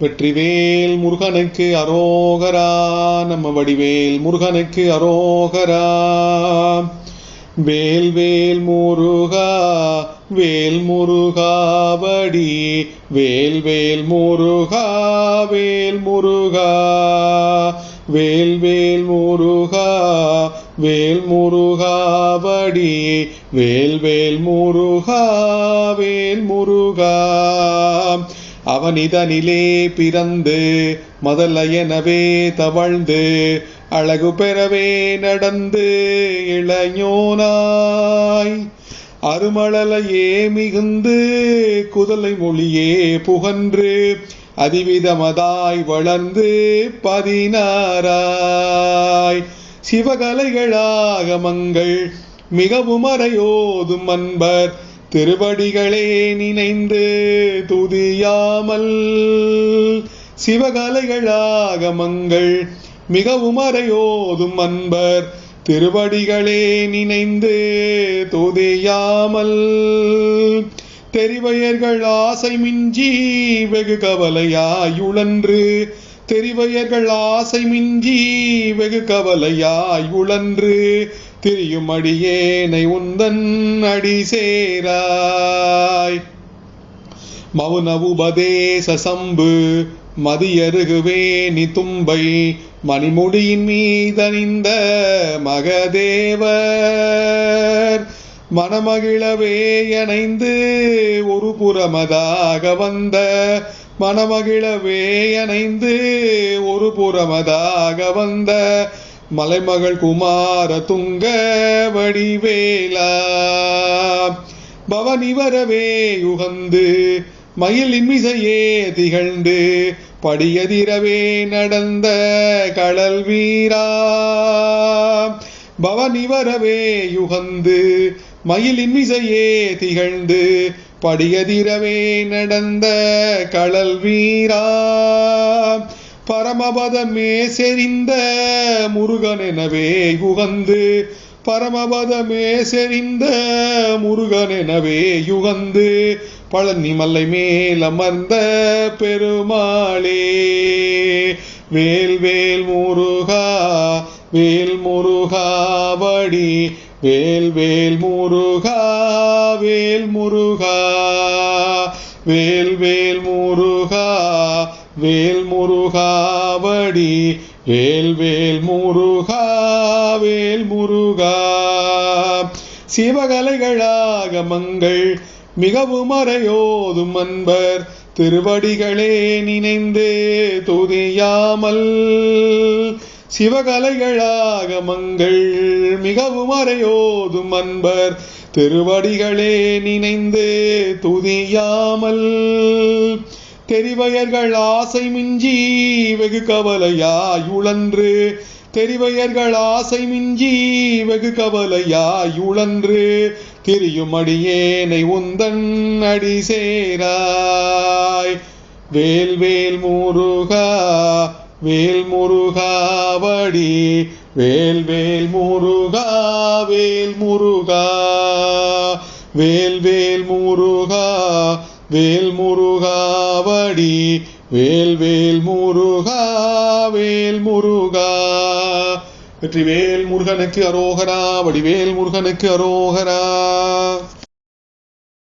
வெற்றிவேல் முருகனுக்கு அரோகரா. நம்ம வடிவேல் முருகனுக்கு அரோகரா. வேல் வேல் முருகா வேல் முருகா வடி வேல் வேல் முருகா வேல் முருகா. வேல் வேல் முருகா வேல் முருகா வடி வேல் வேல் முருகா வேல் முருகா. அவனிதனிலே பிறந்து முதலையனவே தவழ்ந்து அழகு பெறவே நடந்து இளையோனாய் அருமழலையே மிகுந்து குதலை மொழியே புகன்று அதிவிதமதாய் வளர்ந்து 16 சிவகலைகளாகமங்கள் மிகவும் அறையோதும் அன்பர் திருவடிகளே நினைந்து துதியாமல். சிவகலைகளாகமங்கள் மிகவும் அறையோதும் அன்பர் திருவடிகளே நினைந்து துதியாமல். தெரிவையர்கள் ஆசை மிஞ்சி வெகு கவலையாயுழன்று தெரிவையர்கள் ஆசை மிஞ்சி வெகு கவலையாயுழன்று திரியும் அடியேனை உந்தன் அடி சேராய். மௌன உபதேச சம்பு மதியருகுவேணி தும்பை மணிமுடியின் மீதணிந்த மகதேவர் மணமகிழவே அணைந்து ஒரு புறமதாக வந்த மணமகிழவே அணைந்து ஒரு புறமதாக வந்த மலைமகள் குமார துங்க வடிவேலா. பவனி வரவே யுகந்து மயிலின் மிசையே திகழ்ந்து படியதிரவே நடந்த கடல் வீரா. பவனி வரவே யுகந்து மயிலின் மிசையே திகழ்ந்து படியதிரவே நடந்த கடல் வீரா. பரமபதமே செறிந்த முருகனெனவே யுகந்து பரமபதமே செறிந்த முருகனெனவே யுகந்து பழனி மலை மேல் அமர்ந்த பெருமாளே. வேல் வேல் முருகா வேல் முருகா வடி வேல் வேல் முருகா வேல் முருகா. வேல் வேல் முருகா வேல் முருகா வடி வேல் வேல் முருகா வேல் முருகா. சிவகலைகளாகமங்கள் மிகவும் அறையோதும் அன்பர் திருவடிகளே நினைந்து துதியாமல். சிவகலைகளாகமங்கள் மிகவும் அறையோதும் அன்பர் திருவடிகளே நினைந்து துதியாமல். தெரிவையர்கள் ஆசை மிஞ்சி வெகு கவலையாயுழன்று தெரிவையர்கள் ஆசை மிஞ்சி வெகு கவலையாயுழன்று திரியும் அடியேனை உந்தன் அடி சேராய். வேல் வேல் முருகா வேல் முருகா வடி வேல் வேல் முருகா வேல் முருகா. வேல் வேல் முருகா வேல் முருகா வடி வேல் வேல் முருகா வேல் முருகா. வெற்றிவேல் முருகனுக்கு அரோகரா. வடிவேல் முருகனுக்கு அரோகரா.